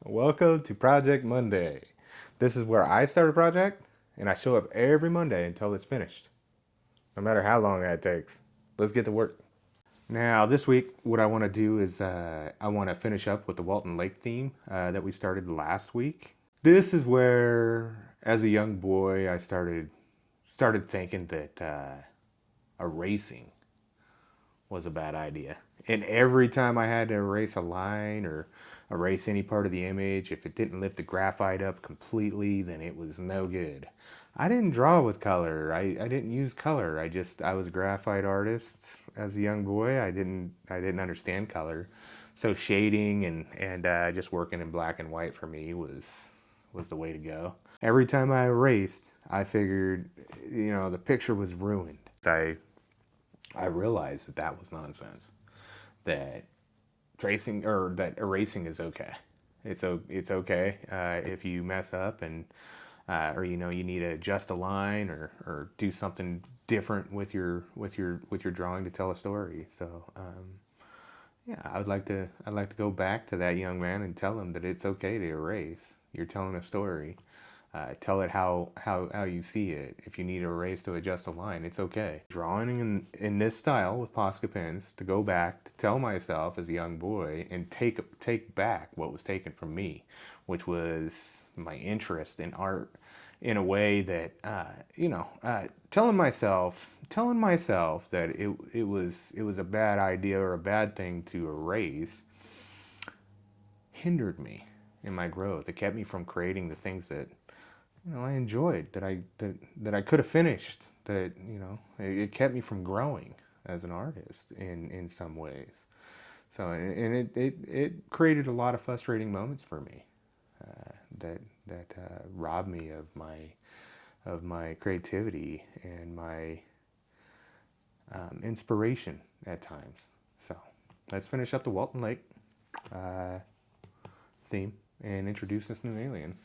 Welcome to Project Monday. This is where I start a project and I show up every Monday until it's finished, no matter how long that takes. Let's get to work. Now, this week, what I want to do is I want to finish up with the Walton Lake theme that we started last week. This is where, as a young boy, I started thinking that erasing was a bad idea. And every time I had to erase a line or erase any part of the image, if it didn't lift the graphite up completely, then it was no good. I didn't draw with color. I didn't use color. I was a graphite artist as a young boy. I didn't understand color. So shading and just working in black and white for me was the way to go. Every time I erased, I figured, the picture was ruined. I realized that that was nonsense. That tracing or that erasing is okay. It's okay if you mess up and or you need to adjust a line or do something different with your drawing to tell a story. So yeah, I'd like to go back to that young man and tell him that it's okay to erase. You're telling a story. Tell it how you see it. If you need to erase to adjust a line, it's okay. Drawing in this style with Posca pens to go back to tell myself as a young boy and take back what was taken from me, which was my interest in art in a way that telling myself that it was a bad idea or a bad thing to erase hindered me in my growth. It kept me from creating the things that I enjoyed, that I could have finished, that it kept me from growing as an artist in some ways. So and it created a lot of frustrating moments for me that robbed me of my creativity and my inspiration at times. So let's finish up the Walton Lake theme and introduce this new alien.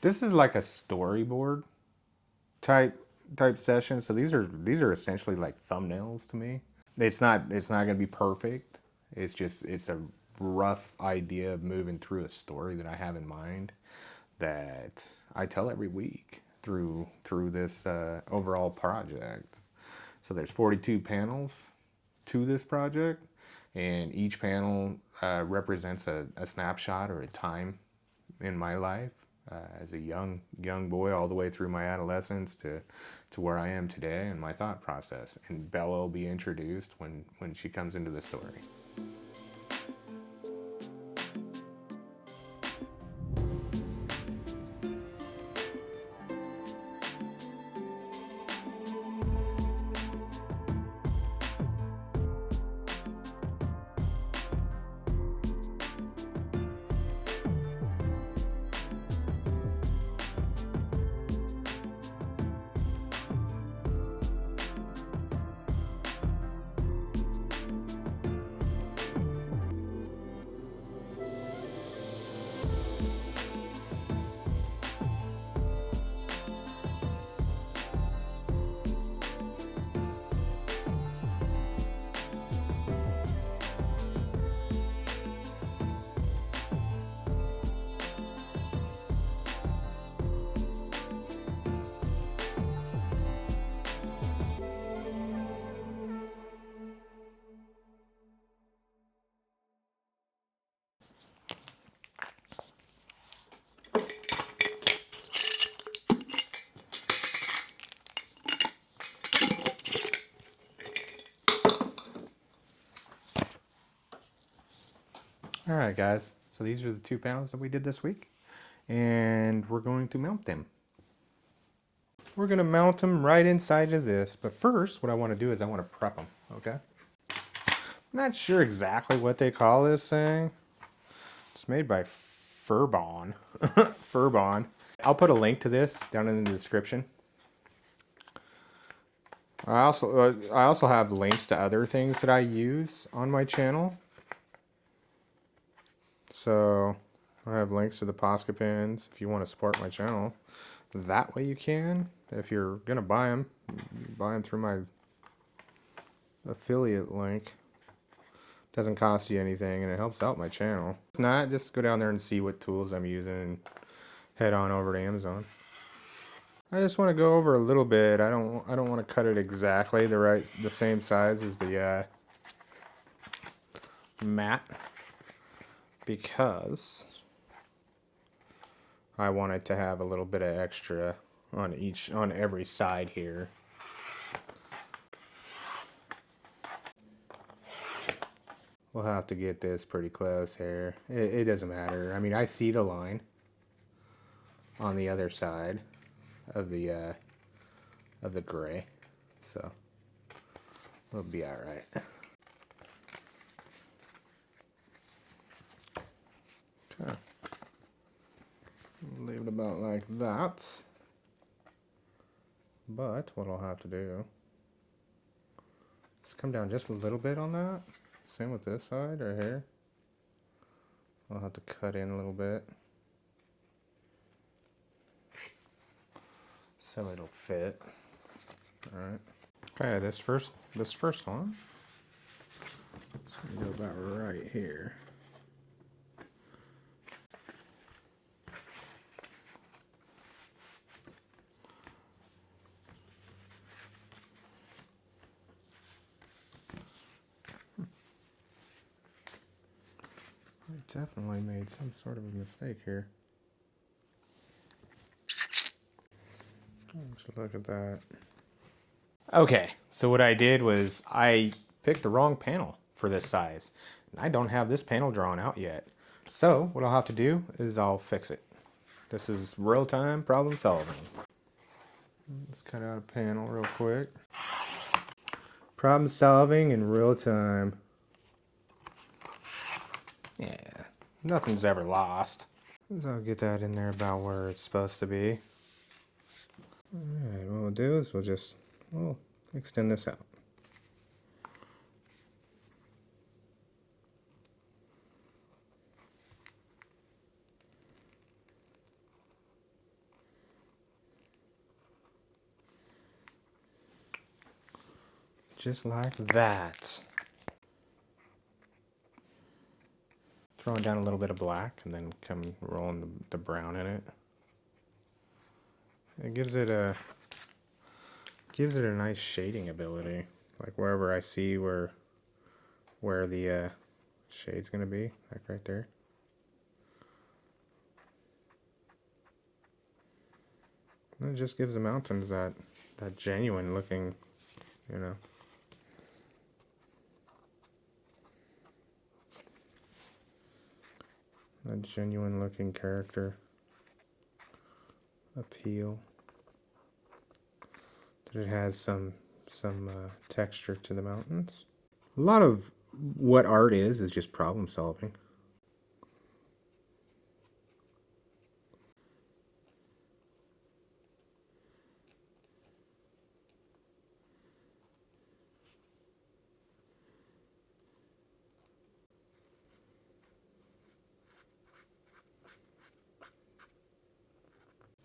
This is like a storyboard type session. So these are essentially like thumbnails to me. It's not gonna be perfect. It's a rough idea of moving through a story that I have in mind that I tell every week through this overall project. So there's 42 panels to this project, and each panel represents a snapshot or a time in my life as a young boy, all the way through my adolescence to where I am today and my thought process. And Bella will be introduced when she comes into the story. All right, guys. So these are the 2 panels that we did this week, and we're going to mount them. We're going to mount them right inside of this, but first what I want to do is I want to prep them, okay? Not sure exactly what they call this thing. It's made by Furrreedom. Furrreedom. I'll put a link to this down in the description. I also have links to other things that I use on my channel. So I have links to the Posca pins if you want to support my channel. That way you can. If you're gonna buy them through my affiliate link. Doesn't cost you anything and it helps out my channel. If not, just go down there and see what tools I'm using and head on over to Amazon. I just want to go over a little bit. I don't want to cut it exactly the same size as the mat, because I want it to have a little bit of extra on every side here. We'll have to get this pretty close here. It doesn't matter. I mean, I see the line on the other side of the gray, so we'll be all right. Okay, leave it about like that. But what I'll have to do is come down just a little bit on that. Same with this side right here. I'll have to cut in a little bit so it'll fit. All right. Okay, this first one. It's gonna go about right here. I definitely made some sort of a mistake here. Let's look at that. Okay, so what I did was I picked the wrong panel for this size. And I don't have this panel drawn out yet. So what I'll have to do is I'll fix it. This is real-time problem solving. Let's cut out a panel real quick. Problem solving in real time. Yeah, nothing's ever lost. So I'll get that in there about where it's supposed to be. Alright, what we'll do is we'll extend this out. Just like that. Throwing down a little bit of black and then come rolling the brown in it. It gives it a nice shading ability. Like wherever I see where the shade's gonna be, like right there. And it just gives the mountains that genuine looking, you know. A genuine looking character appeal. That it has some texture to the mountains. A lot of what art is just problem solving.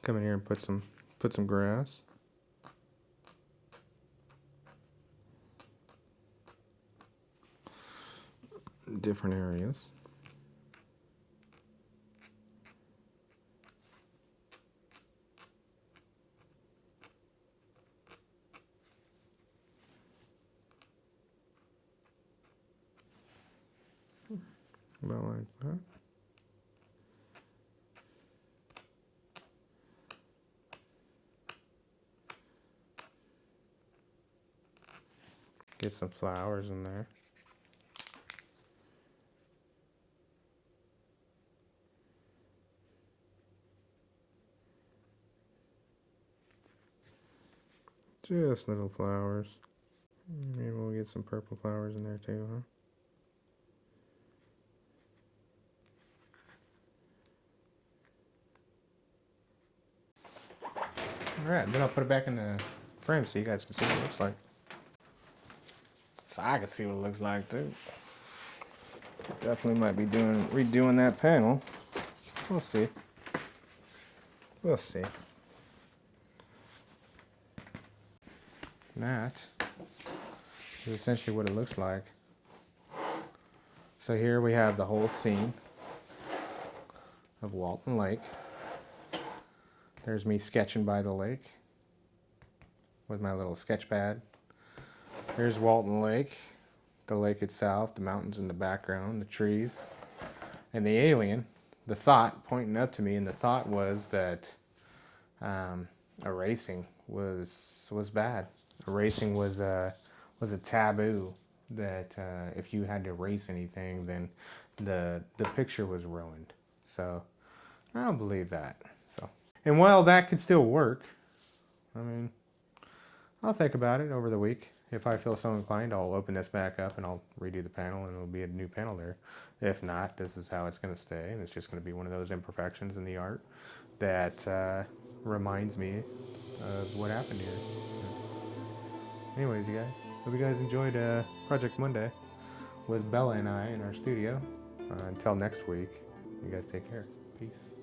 Come in here and put some grass. Different areas. About like that. Get some flowers in there. Just little flowers. Maybe we'll get some purple flowers in there too, huh? Alright, then I'll put it back in the frame so you guys can see what it looks like. So I can see what it looks like too. Definitely might be redoing that panel. We'll see. We'll see. That is essentially what it looks like. So here we have the whole scene of Walton Lake. There's me sketching by the lake with my little sketch pad. Here's Walton Lake, the lake itself, the mountains in the background, the trees, and the alien, the thought pointing up to me, and the thought was that erasing was bad. Erasing was a taboo, that if you had to erase anything, then the picture was ruined. So I don't believe that. So, and while that could still work, I mean, I'll think about it over the week. If I feel so inclined, I'll open this back up and I'll redo the panel and it'll be a new panel there. If not, this is how it's going to stay, and it's just going to be one of those imperfections in the art that reminds me of what happened here. Anyways, you guys, hope you guys enjoyed Project Monday with Bella and I in our studio. Until next week, you guys take care. Peace.